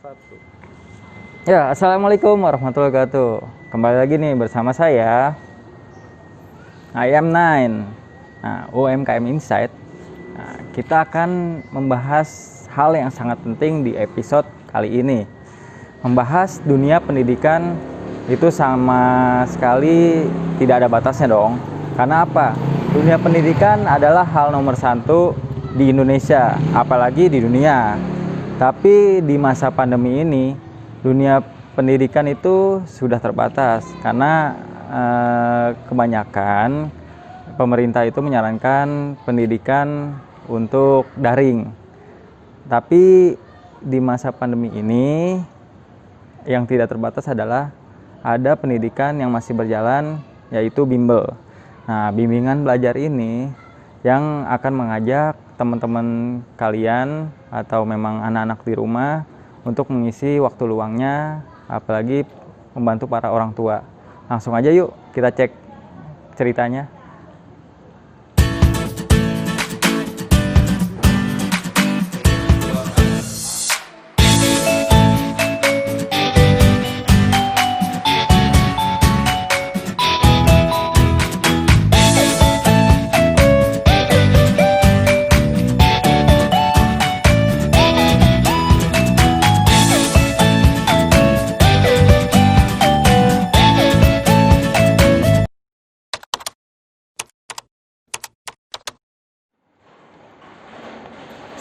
Satu. Ya, assalamualaikum warahmatullahi wabarakatuh. Kembali lagi nih bersama saya, I am Nine. Nah, UMKM Insight. Nah, kita akan membahas hal yang sangat penting di episode kali ini. Membahas dunia pendidikan itu sama sekali tidak ada batasnya dong. Karena apa? Dunia pendidikan adalah hal nomor satu di Indonesia, apalagi di dunia. Tapi di masa pandemi ini, dunia pendidikan itu sudah terbatas karena kebanyakan pemerintah itu menyarankan pendidikan untuk daring. Tapi di masa pandemi ini, yang tidak terbatas adalah ada pendidikan yang masih berjalan, yaitu bimbel. Nah, bimbingan belajar ini yang akan mengajak teman-teman kalian atau memang anak-anak di rumah untuk mengisi waktu luangnya, apalagi membantu para orang tua. Langsung aja yuk kita cek ceritanya.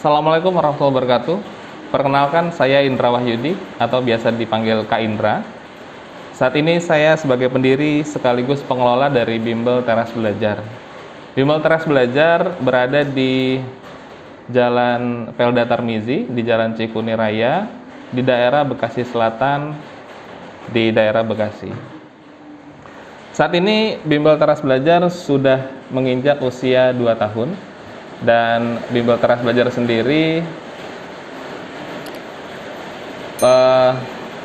Assalamualaikum warahmatullahi wabarakatuh. Perkenalkan, saya Indra Wahyudi atau biasa dipanggil Kak Indra. Saat ini saya sebagai pendiri sekaligus pengelola dari Bimbel Teras Belajar. Bimbel Teras Belajar berada di Jalan Pelda Tarmizi, di Jalan Cikuni Raya, di daerah Bekasi Selatan, di daerah Bekasi. Saat ini Bimbel Teras Belajar sudah menginjak usia 2 tahun. Dan Bimbel Teras Belajar sendiri,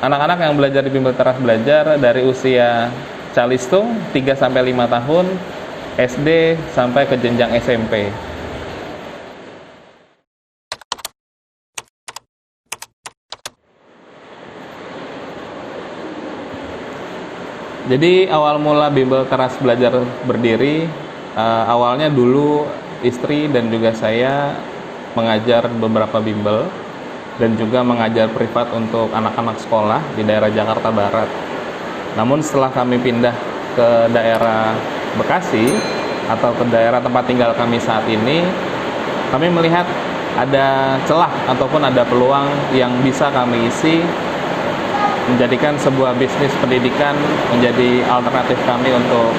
anak-anak yang belajar di Bimbel Teras Belajar dari usia calistung 3-5 tahun, SD sampai ke jenjang SMP. Jadi awal mula Bimbel Teras Belajar berdiri, awalnya dulu istri dan juga saya mengajar beberapa bimbel dan juga mengajar privat untuk anak-anak sekolah di daerah Jakarta Barat. Namun setelah kami pindah ke daerah Bekasi atau ke daerah tempat tinggal kami saat ini, kami melihat ada celah ataupun ada peluang yang bisa kami isi menjadikan sebuah bisnis pendidikan menjadi alternatif kami untuk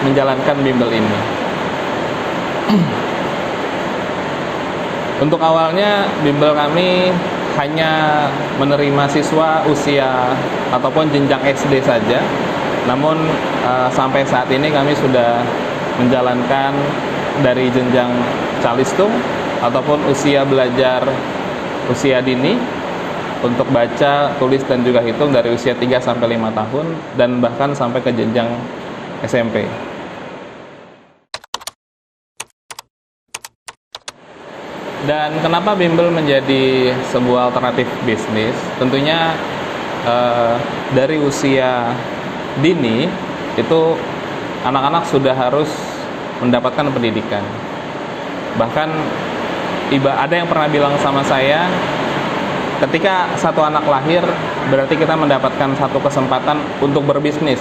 menjalankan bimbel ini. Untuk awalnya bimbel kami hanya menerima siswa usia ataupun jenjang SD saja. Namun sampai saat ini kami sudah menjalankan dari jenjang calistung ataupun usia belajar usia dini untuk baca, tulis dan juga hitung dari usia 3-5 tahun dan bahkan sampai ke jenjang SMP. Dan kenapa bimbel menjadi sebuah alternatif bisnis? Tentunya dari usia dini itu anak-anak sudah harus mendapatkan pendidikan. Bahkan ada yang pernah bilang sama saya, ketika satu anak lahir berarti kita mendapatkan satu kesempatan untuk berbisnis.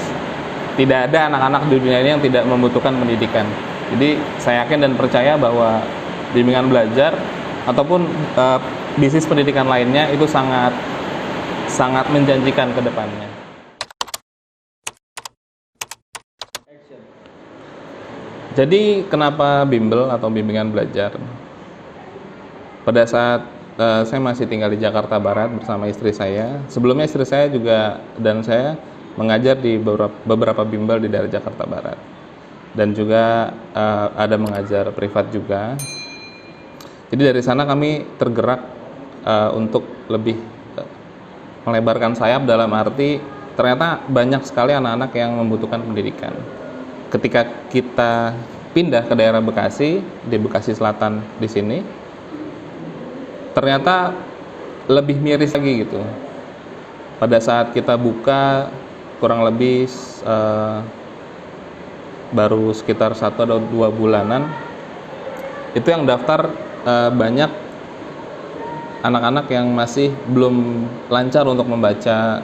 Tidak ada anak-anak di dunia ini yang tidak membutuhkan pendidikan. Jadi saya yakin dan percaya bahwa bimbingan belajar ataupun bisnis pendidikan lainnya itu sangat menjanjikan ke depannya. Jadi kenapa bimbel atau bimbingan belajar? Pada saat saya masih tinggal di Jakarta Barat bersama istri saya. Sebelumnya istri saya juga dan saya mengajar di beberapa bimbel di daerah Jakarta Barat. Dan juga ada mengajar privat juga. Jadi dari sana kami tergerak untuk lebih melebarkan sayap dalam arti ternyata banyak sekali anak-anak yang membutuhkan pendidikan. Ketika kita pindah ke daerah Bekasi, di Bekasi Selatan di sini, ternyata lebih miris lagi gitu. Pada saat kita buka kurang lebih baru sekitar 1 atau 2 bulanan, itu yang daftar banyak anak-anak yang masih belum lancar untuk membaca,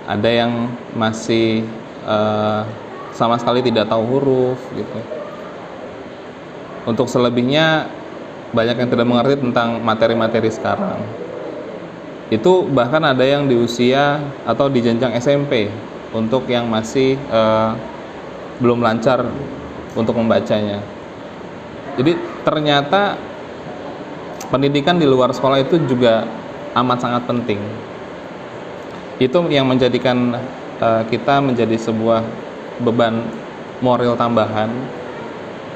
ada yang masih sama sekali tidak tahu huruf gitu. Untuk selebihnya banyak yang tidak mengerti tentang materi-materi sekarang. Itu bahkan ada yang di usia atau di jenjang SMP untuk yang masih belum lancar untuk membacanya. Jadi ternyata pendidikan di luar sekolah itu juga amat sangat penting. Itu yang menjadikan kita menjadi sebuah beban moral tambahan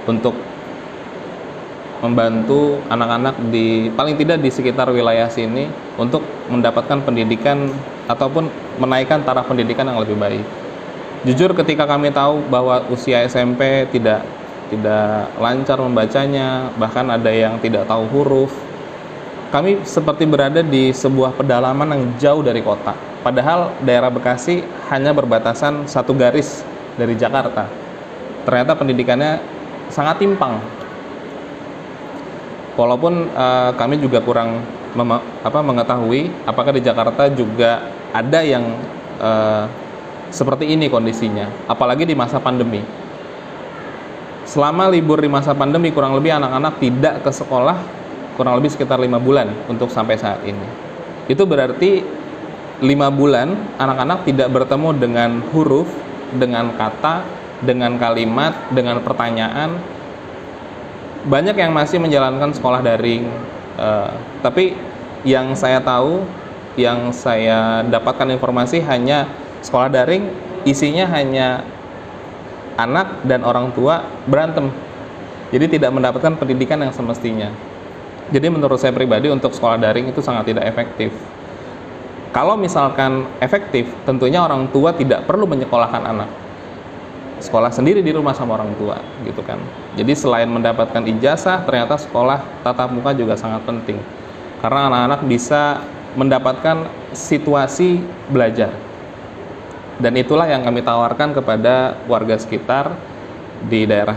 untuk membantu anak-anak di paling tidak di sekitar wilayah sini untuk mendapatkan pendidikan ataupun menaikkan taraf pendidikan yang lebih baik. Jujur ketika kami tahu bahwa usia SMP tidak lancar membacanya, bahkan ada yang tidak tahu huruf, kami seperti berada di sebuah pedalaman yang jauh dari kota. Padahal daerah Bekasi hanya berbatasan 1 garis dari Jakarta. Ternyata pendidikannya sangat timpang. Walaupun kami juga kurang mengetahui apakah di Jakarta juga ada yang seperti ini kondisinya, apalagi di masa pandemi. Selama libur di masa pandemi, kurang lebih anak-anak tidak ke sekolah kurang lebih sekitar 5 bulan untuk sampai saat ini. Itu berarti 5 bulan anak-anak tidak bertemu dengan huruf, dengan kata, dengan kalimat, dengan pertanyaan. Banyak yang masih menjalankan sekolah daring, tapi yang saya tahu, yang saya dapatkan informasi hanya sekolah daring isinya hanya anak dan orang tua berantem. Jadi tidak mendapatkan pendidikan yang semestinya. Jadi menurut saya pribadi untuk sekolah daring itu sangat tidak efektif. Kalau misalkan efektif, tentunya orang tua tidak perlu menyekolahkan anak. Sekolah sendiri di rumah sama orang tua gitu kan. Jadi selain mendapatkan ijazah, ternyata sekolah tatap muka juga sangat penting. Karena anak-anak bisa mendapatkan situasi belajar. Dan itulah yang kami tawarkan kepada warga sekitar di daerah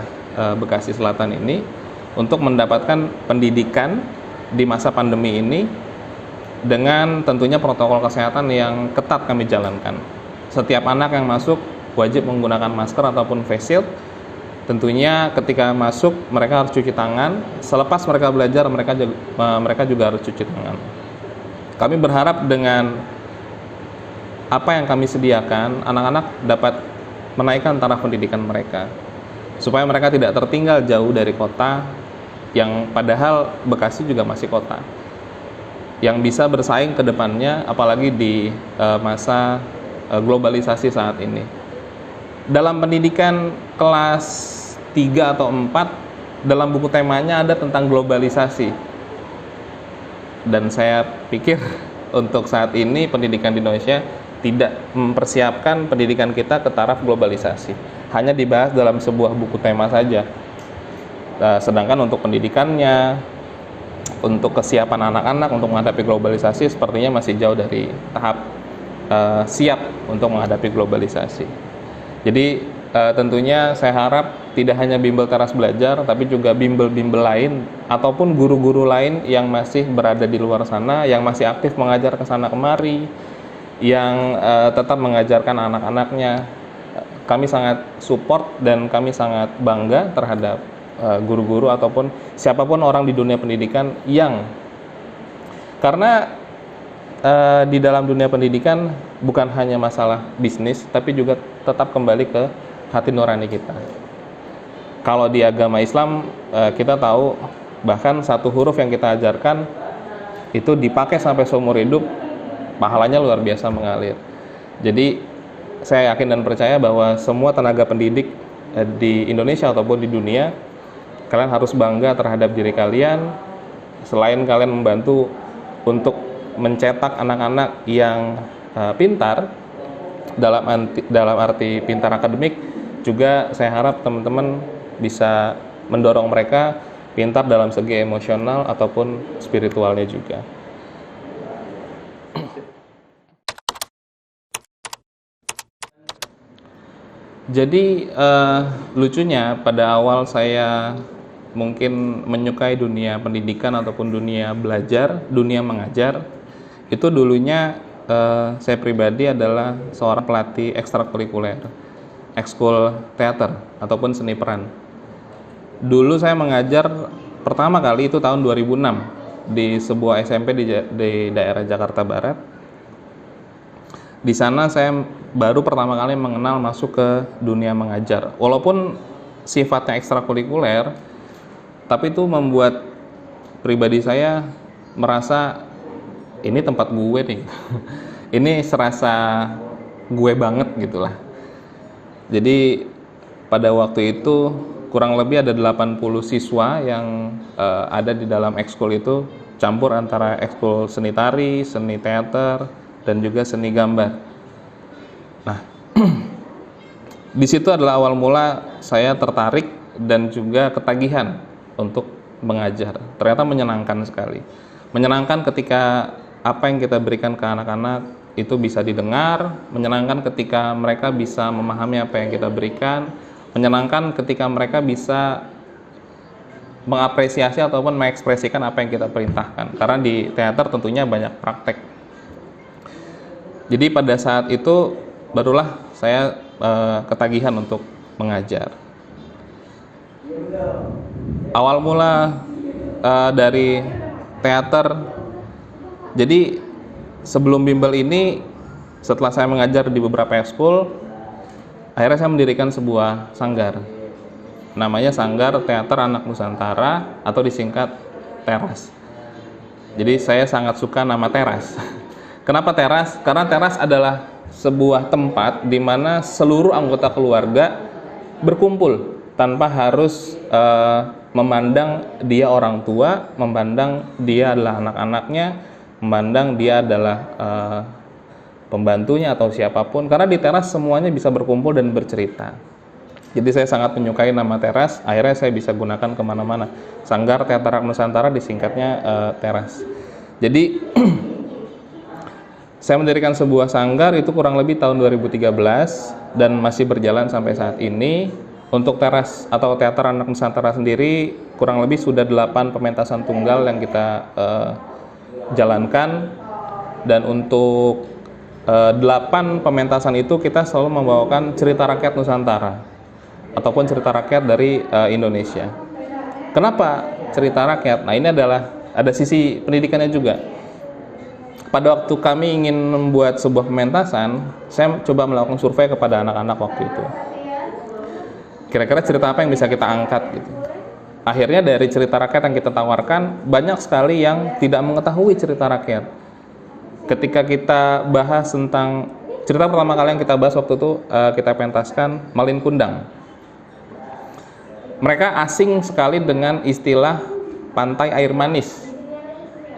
Bekasi Selatan ini untuk mendapatkan pendidikan di masa pandemi ini dengan tentunya protokol kesehatan yang ketat kami jalankan. Setiap anak yang masuk wajib menggunakan masker ataupun face shield. Tentunya ketika masuk mereka harus cuci tangan. Selepas mereka belajar mereka juga harus cuci tangan. Kami berharap dengan apa yang kami sediakan, anak-anak dapat menaikkan taraf pendidikan mereka supaya mereka tidak tertinggal jauh dari kota yang padahal Bekasi juga masih kota yang bisa bersaing ke depannya, apalagi di masa globalisasi saat ini. Dalam pendidikan kelas 3 atau 4, dalam buku temanya ada tentang globalisasi. Dan saya pikir untuk saat ini pendidikan di Indonesia tidak mempersiapkan pendidikan kita ke taraf globalisasi. Hanya dibahas dalam sebuah buku tema saja. Sedangkan untuk pendidikannya, untuk kesiapan anak-anak untuk menghadapi globalisasi sepertinya masih jauh dari tahap siap untuk menghadapi globalisasi. Jadi tentunya saya harap tidak hanya bimbel teras belajar, tapi juga bimbel-bimbel lain ataupun guru-guru lain yang masih berada di luar sana, yang masih aktif mengajar ke sana kemari, yang tetap mengajarkan anak-anaknya. Kami sangat support dan kami sangat bangga terhadap guru-guru ataupun siapapun orang di dunia pendidikan yang karena di dalam dunia pendidikan bukan hanya masalah bisnis, tapi juga tetap kembali ke hati nurani kita. Kalau di agama Islam kita tahu bahkan satu huruf yang kita ajarkan itu dipakai sampai seumur hidup, pahalanya luar biasa mengalir. Jadi saya yakin dan percaya bahwa semua tenaga pendidik di Indonesia ataupun di dunia, kalian harus bangga terhadap diri kalian. Selain kalian membantu untuk mencetak anak-anak yang pintar dalam arti pintar akademik, juga saya harap teman-teman bisa mendorong mereka pintar dalam segi emosional ataupun spiritualnya juga. Jadi lucunya pada awal saya mungkin menyukai dunia pendidikan ataupun dunia belajar, dunia mengajar, itu dulunya saya pribadi adalah seorang pelatih ekstrakurikuler, ekskul teater ataupun seni peran. Dulu saya mengajar pertama kali itu tahun 2006 di sebuah SMP di daerah Jakarta Barat. Di sana saya baru pertama kali mengenal masuk ke dunia mengajar. Walaupun sifatnya ekstrakurikuler, tapi itu membuat pribadi saya merasa ini tempat gue nih. Ini serasa gue banget gitulah. Jadi pada waktu itu kurang lebih ada 80 siswa yang ada di dalam ekskul itu, campur antara ekskul seni tari, seni teater, dan juga seni gambar. Nah, di situ adalah awal mula saya tertarik dan juga ketagihan untuk mengajar. Ternyata menyenangkan sekali. Menyenangkan ketika apa yang kita berikan ke anak-anak itu bisa didengar, menyenangkan ketika mereka bisa memahami apa yang kita berikan, menyenangkan ketika mereka bisa mengapresiasi ataupun mengekspresikan apa yang kita perintahkan. Karena di teater tentunya banyak praktek. Jadi pada saat itu barulah saya ketagihan untuk mengajar. Awal mula dari teater, jadi sebelum bimbel ini, setelah saya mengajar di beberapa ekskul, akhirnya saya mendirikan sebuah sanggar. Namanya Sanggar Teater Anak Nusantara atau disingkat Teras. Jadi saya sangat suka nama Teras. Kenapa Teras? Karena Teras adalah sebuah tempat di mana seluruh anggota keluarga berkumpul tanpa harus memandang dia orang tua, memandang dia adalah anak-anaknya, memandang dia adalah pembantunya atau siapapun. Karena di Teras semuanya bisa berkumpul dan bercerita. Jadi saya sangat menyukai nama Teras. Akhirnya saya bisa gunakan kemana-mana. Sanggar Teater Anak Nusantara disingkatnya Teras. Jadi saya mendirikan sebuah sanggar itu kurang lebih tahun 2013 dan masih berjalan sampai saat ini. Untuk Teras atau Teater Anak Nusantara sendiri kurang lebih sudah 8 pementasan tunggal yang kita jalankan, dan untuk 8 pementasan itu kita selalu membawakan cerita rakyat Nusantara ataupun cerita rakyat dari Indonesia. Kenapa cerita rakyat? Nah, ini adalah ada sisi pendidikannya juga. Pada waktu kami ingin membuat sebuah pementasan, saya coba melakukan survei kepada anak-anak waktu itu. Kira-kira cerita apa yang bisa kita angkat gitu. Akhirnya dari cerita rakyat yang kita tawarkan, banyak sekali yang tidak mengetahui cerita rakyat. Ketika kita bahas tentang cerita pertama kali yang kita bahas waktu itu, kita pentaskan Malin Kundang. Mereka asing sekali dengan istilah pantai air manis.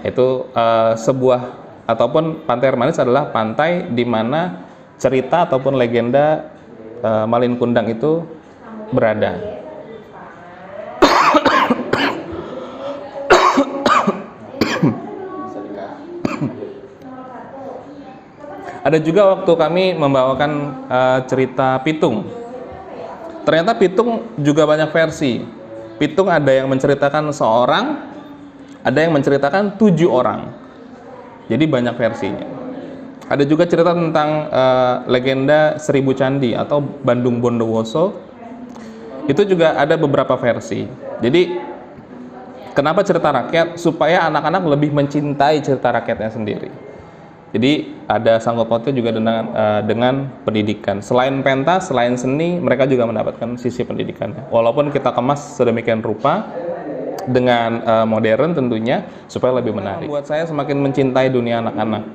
Itu sebuah ataupun pantai air manis adalah pantai di mana cerita ataupun legenda Malin Kundang itu berada. Ada juga waktu kami membawakan cerita Pitung. Ternyata Pitung juga banyak versi. Pitung ada yang menceritakan seorang, ada yang menceritakan 7 orang. Jadi banyak versinya. Ada juga cerita tentang legenda Seribu Candi atau Bandung Bondowoso. Itu juga ada beberapa versi. Jadi kenapa cerita rakyat? Supaya anak-anak lebih mencintai cerita rakyatnya sendiri. Jadi ada sangkut pautnya juga dengan pendidikan. Selain pentas, selain seni, mereka juga mendapatkan sisi pendidikannya. Walaupun kita kemas sedemikian rupa dengan modern tentunya supaya lebih menarik. Buat saya semakin mencintai dunia anak-anak.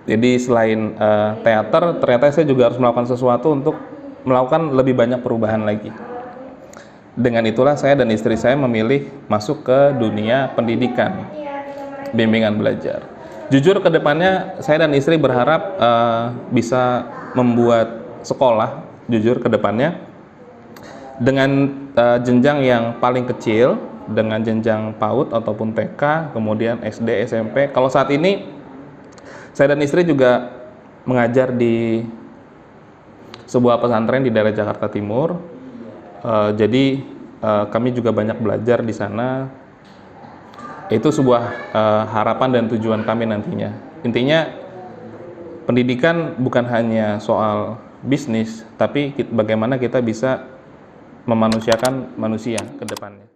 Jadi selain teater, ternyata saya juga harus melakukan sesuatu untuk melakukan lebih banyak perubahan lagi. Dengan itulah saya dan istri saya memilih masuk ke dunia pendidikan, bimbingan belajar. Jujur ke depannya saya dan istri berharap bisa membuat sekolah, jujur ke depannya, dengan jenjang yang paling kecil, dengan jenjang PAUD ataupun TK, kemudian SD, SMP. Kalau saat ini saya dan istri juga mengajar di sebuah pesantren di daerah Jakarta Timur. Jadi kami juga banyak belajar di sana. Itu sebuah harapan dan tujuan kami nantinya. Intinya pendidikan bukan hanya soal bisnis, tapi bagaimana kita bisa memanusiakan manusia ke depannya.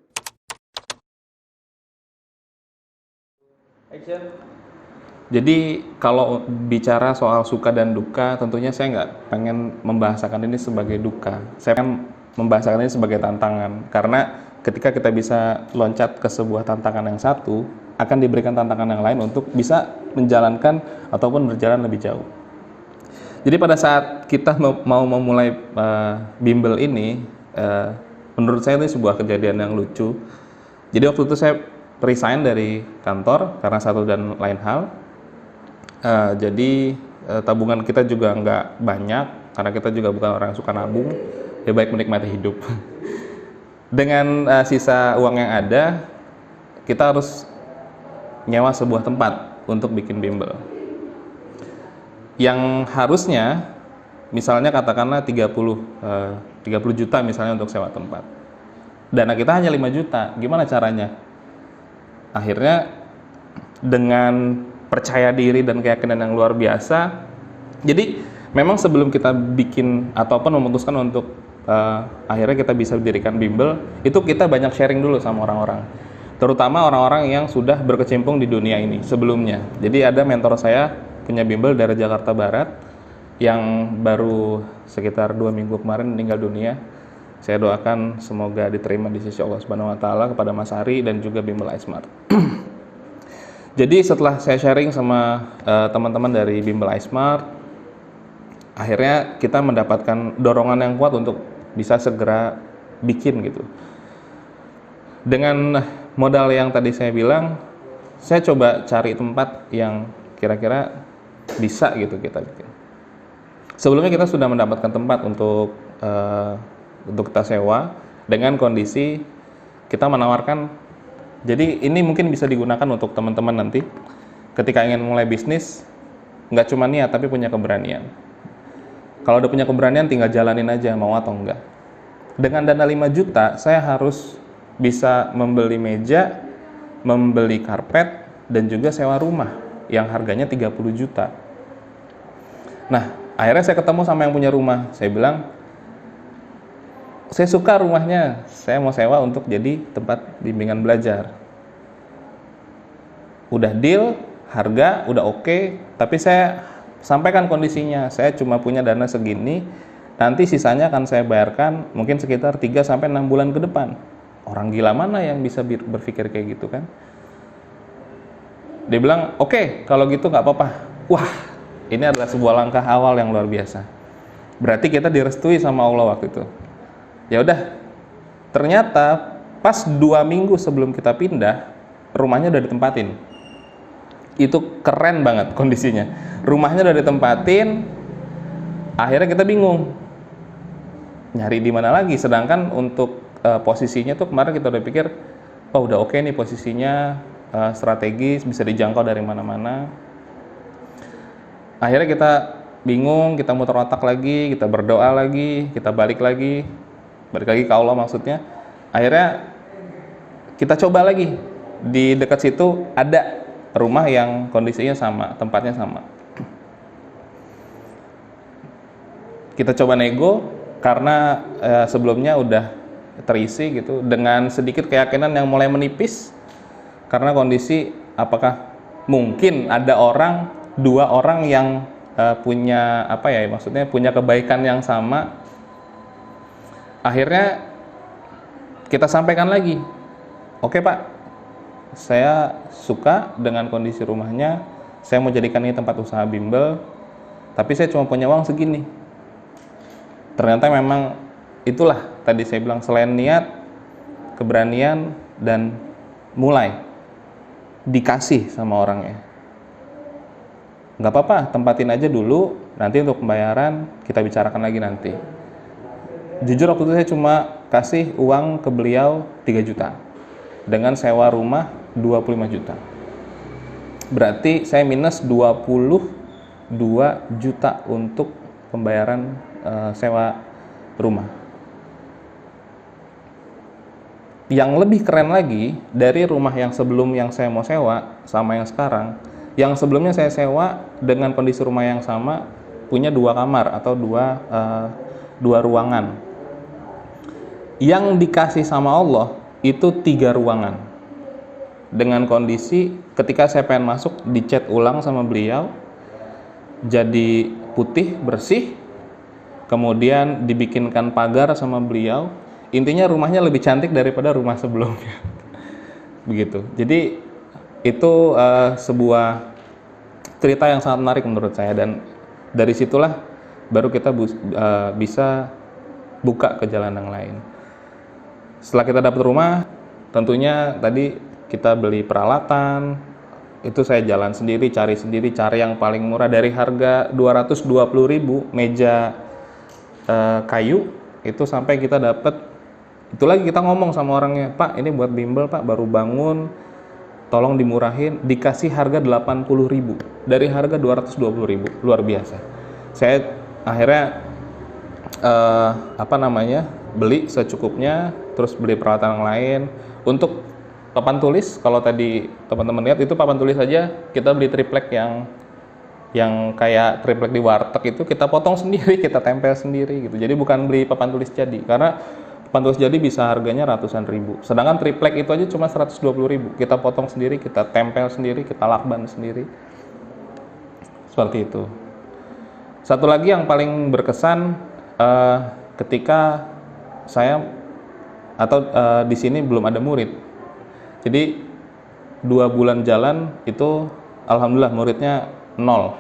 Jadi kalau bicara soal suka dan duka, tentunya saya nggak pengen membahasakan ini sebagai duka. Saya pengen membahasakan ini sebagai tantangan. Karena ketika kita bisa loncat ke sebuah tantangan yang satu, akan diberikan tantangan yang lain untuk bisa menjalankan ataupun berjalan lebih jauh. Jadi pada saat kita mau memulai bimbel ini, menurut saya ini sebuah kejadian yang lucu. Jadi waktu itu saya resign dari kantor karena satu dan lain hal. Jadi tabungan kita juga nggak banyak karena kita juga bukan orang yang suka nabung, lebih baik menikmati hidup. Dengan sisa uang yang ada, kita harus nyewa sebuah tempat untuk bikin bimbel. Yang harusnya, misalnya katakanlah 30 juta misalnya untuk sewa tempat. Dana kita hanya 5 juta, gimana caranya? Akhirnya dengan percaya diri dan keyakinan yang luar biasa. Jadi memang sebelum kita bikin ataupun memutuskan untuk akhirnya kita bisa dirikan bimbel, itu kita banyak sharing dulu sama orang-orang, terutama orang-orang yang sudah berkecimpung di dunia ini sebelumnya. Jadi ada mentor saya punya bimbel dari Jakarta Barat yang baru sekitar 2 minggu kemarin meninggal dunia. Saya doakan semoga diterima di sisi Allah Subhanahu wa taala kepada Mas Ari dan juga Bimbel iSmart. Jadi setelah saya sharing sama teman-teman dari Bimbel iSmart, akhirnya kita mendapatkan dorongan yang kuat untuk bisa segera bikin gitu. Dengan modal yang tadi saya bilang, saya coba cari tempat yang kira-kira bisa gitu kita bikin. Sebelumnya kita sudah mendapatkan tempat untuk kita sewa dengan kondisi kita menawarkan. Jadi ini mungkin bisa digunakan untuk teman-teman nanti ketika ingin mulai bisnis, nggak cuma niat tapi punya keberanian. Kalau udah punya keberanian tinggal jalanin aja mau atau enggak. Dengan dana 5 juta saya harus bisa membeli meja, membeli karpet, dan juga sewa rumah yang harganya 30 juta. Nah, akhirnya saya ketemu sama yang punya rumah. Saya bilang, saya suka rumahnya, saya mau sewa untuk jadi tempat bimbingan belajar. Udah deal, harga udah oke, tapi saya sampaikan kondisinya, saya cuma punya dana segini, nanti sisanya akan saya bayarkan mungkin sekitar 3-6 bulan ke depan. Orang gila mana yang bisa berpikir kayak gitu kan? Dia bilang, oke, kalau gitu nggak apa-apa. Wah, ini adalah sebuah langkah awal yang luar biasa. Berarti kita direstui sama Allah waktu itu. Ya udah, ternyata pas 2 minggu sebelum kita pindah, rumahnya udah ditempatin. Itu keren banget kondisinya. Rumahnya udah ditempatin, akhirnya kita bingung nyari di mana lagi. Sedangkan untuk posisinya tuh kemarin kita udah pikir, oh udah oke nih posisinya, strategis, bisa dijangkau dari mana-mana. Akhirnya kita bingung, kita muter otak lagi, kita berdoa lagi, kita balik lagi ke Allah maksudnya. Akhirnya kita coba lagi, di dekat situ ada rumah yang kondisinya sama, tempatnya sama. Kita coba nego karena sebelumnya udah terisi gitu, dengan sedikit keyakinan yang mulai menipis karena kondisi apakah mungkin ada 2 orang yang punya maksudnya punya kebaikan yang sama. Akhirnya kita sampaikan lagi, oke Pak, saya suka dengan kondisi rumahnya, saya mau jadikan ini tempat usaha bimbel, tapi saya cuma punya uang segini. Ternyata memang itulah tadi saya bilang, selain niat, keberanian, dan mulai dikasih sama orangnya. Nggak apa-apa, tempatin aja dulu, nanti untuk pembayaran kita bicarakan lagi nanti. Jujur waktu itu saya cuma kasih uang ke beliau 3 juta dengan sewa rumah 25 juta. Berarti saya minus 22 juta untuk pembayaran sewa rumah. Yang lebih keren lagi dari rumah yang sebelum yang saya mau sewa sama yang sekarang, yang sebelumnya saya sewa dengan kondisi rumah yang sama, punya 2 kamar atau dua ruangan. Yang dikasih sama Allah itu 3 ruangan. Dengan kondisi ketika saya pengen masuk, dicat ulang sama beliau, jadi putih bersih, kemudian dibikinkan pagar sama beliau. Intinya rumahnya lebih cantik daripada rumah sebelumnya. Begitu. Jadi itu sebuah cerita yang sangat menarik menurut saya, dan dari situlah baru kita bisa buka ke jalan yang lain. Setelah kita dapat rumah, tentunya tadi kita beli peralatan. Itu saya jalan sendiri, cari yang paling murah dari harga 220.000 meja kayu itu, sampai kita dapat. Itu lagi kita ngomong sama orangnya, Pak ini buat bimbel Pak, baru bangun, tolong dimurahin, dikasih harga 80.000 dari harga 220.000, luar biasa. Saya akhirnya beli secukupnya, terus beli peralatan yang lain. Untuk papan tulis, kalau tadi teman-teman lihat itu papan tulis saja kita beli triplek yang kayak triplek di warteg itu, kita potong sendiri, kita tempel sendiri gitu. Jadi bukan beli papan tulis jadi, karena papan tulis jadi bisa harganya ratusan ribu. Sedangkan triplek itu aja cuma 120.000. Kita potong sendiri, kita tempel sendiri, kita lakban sendiri. Seperti itu. Satu lagi yang paling berkesan ketika saya di sini belum ada murid. Jadi 2 bulan jalan itu alhamdulillah muridnya 0.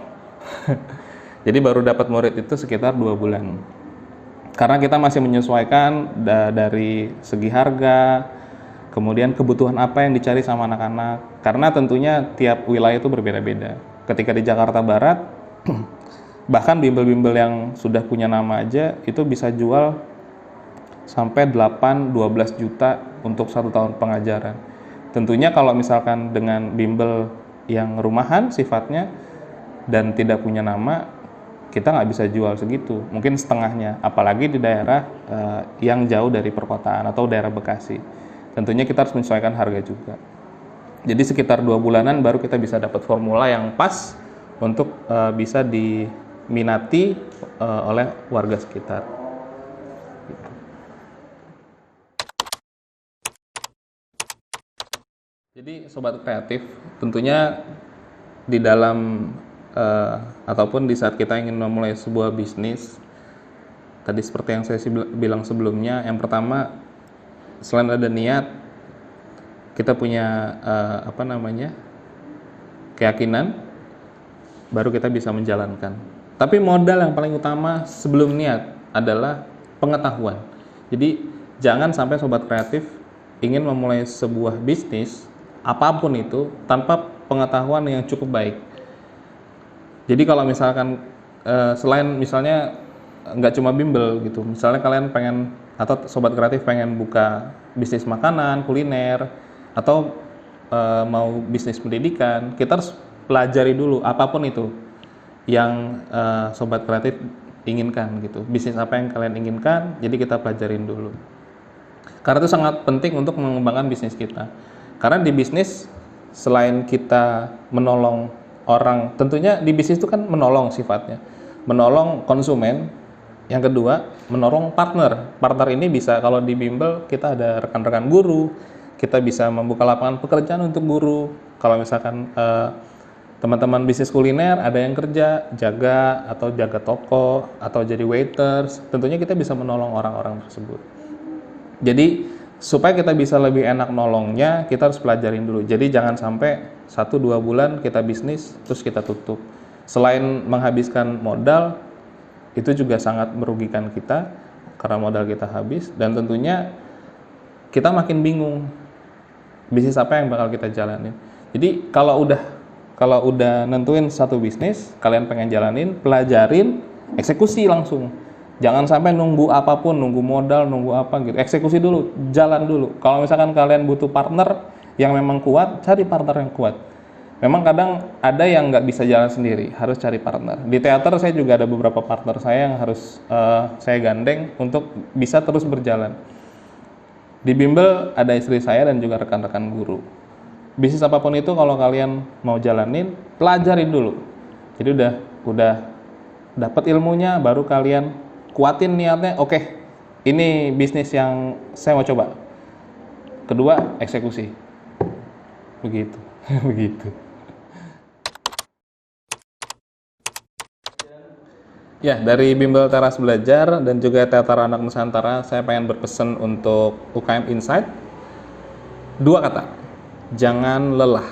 Jadi baru dapat murid itu sekitar 2 bulan. Karena kita masih menyesuaikan dari segi harga, kemudian kebutuhan apa yang dicari sama anak-anak. Karena tentunya tiap wilayah itu berbeda-beda. Ketika di Jakarta Barat, bahkan bimbel-bimbel yang sudah punya nama aja itu bisa jual sampai 8-12 juta untuk 1 tahun pengajaran. Tentunya kalau misalkan dengan bimbel yang rumahan sifatnya dan tidak punya nama, kita nggak bisa jual segitu, mungkin setengahnya, apalagi di daerah yang jauh dari perkotaan atau daerah Bekasi. Tentunya kita harus menyesuaikan harga juga. Jadi sekitar 2 bulanan baru kita bisa dapat formula yang pas untuk bisa diminati oleh warga sekitar. Jadi sobat kreatif, tentunya di dalam ataupun di saat kita ingin memulai sebuah bisnis, tadi seperti yang saya bilang sebelumnya, yang pertama selain ada niat, kita punya keyakinan, baru kita bisa menjalankan. Tapi modal yang paling utama sebelum niat adalah pengetahuan. Jadi jangan sampai sobat kreatif ingin memulai sebuah bisnis apapun itu tanpa pengetahuan yang cukup baik. Jadi kalau misalkan selain misalnya nggak cuma bimbel gitu, misalnya kalian pengen atau sobat kreatif pengen buka bisnis makanan, kuliner, atau mau bisnis pendidikan, kita harus pelajari dulu apapun itu yang sobat kreatif inginkan gitu. Bisnis apa yang kalian inginkan, jadi kita pelajarin dulu. Karena itu sangat penting untuk mengembangkan bisnis kita. Karena di bisnis selain kita menolong orang, tentunya di bisnis itu kan menolong sifatnya, menolong konsumen. Yang kedua, menolong partner. Partner ini bisa, kalau di bimbel kita ada rekan-rekan guru, kita bisa membuka lapangan pekerjaan untuk guru. Kalau misalkan teman-teman bisnis kuliner ada yang kerja, jaga atau jaga toko atau jadi waiters, tentunya kita bisa menolong orang-orang tersebut. Jadi supaya kita bisa lebih enak nolongnya, kita harus pelajarin dulu. Jadi jangan sampai 1-2 bulan kita bisnis terus kita tutup. Selain menghabiskan modal, itu juga sangat merugikan kita karena modal kita habis, dan tentunya kita makin bingung bisnis apa yang bakal kita jalanin. Jadi kalau udah nentuin satu bisnis, kalian pengen jalanin, pelajarin, eksekusi langsung. Jangan sampai nunggu apapun, nunggu modal, nunggu apa gitu. Eksekusi dulu, jalan dulu. Kalau misalkan kalian butuh partner yang memang kuat, cari partner yang kuat. Memang kadang ada yang nggak bisa jalan sendiri, harus cari partner. Di teater saya juga ada beberapa partner saya yang harus saya gandeng untuk bisa terus berjalan. Di bimbel ada istri saya dan juga rekan-rekan guru. Bisnis apapun itu kalau kalian mau jalanin, pelajarin dulu. Jadi udah dapat ilmunya, baru kalian kuatin niatnya. Oke, ini bisnis yang saya mau coba. Kedua, eksekusi. Begitu, begitu. Ya, dari Bimbel Teras Belajar dan juga Teater Anak Nusantara, saya pengen berpesan untuk UKM Insight. Dua kata, jangan lelah.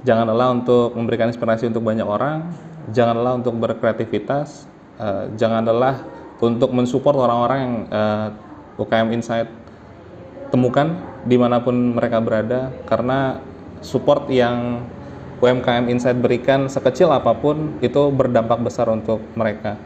Jangan lelah untuk memberikan inspirasi untuk banyak orang, jangan lelah untuk berkreativitas, jangan lelah untuk mensupport orang-orang yang UKM Insight temukan dimanapun mereka berada, karena support yang UMKM Insight berikan sekecil apapun itu berdampak besar untuk mereka.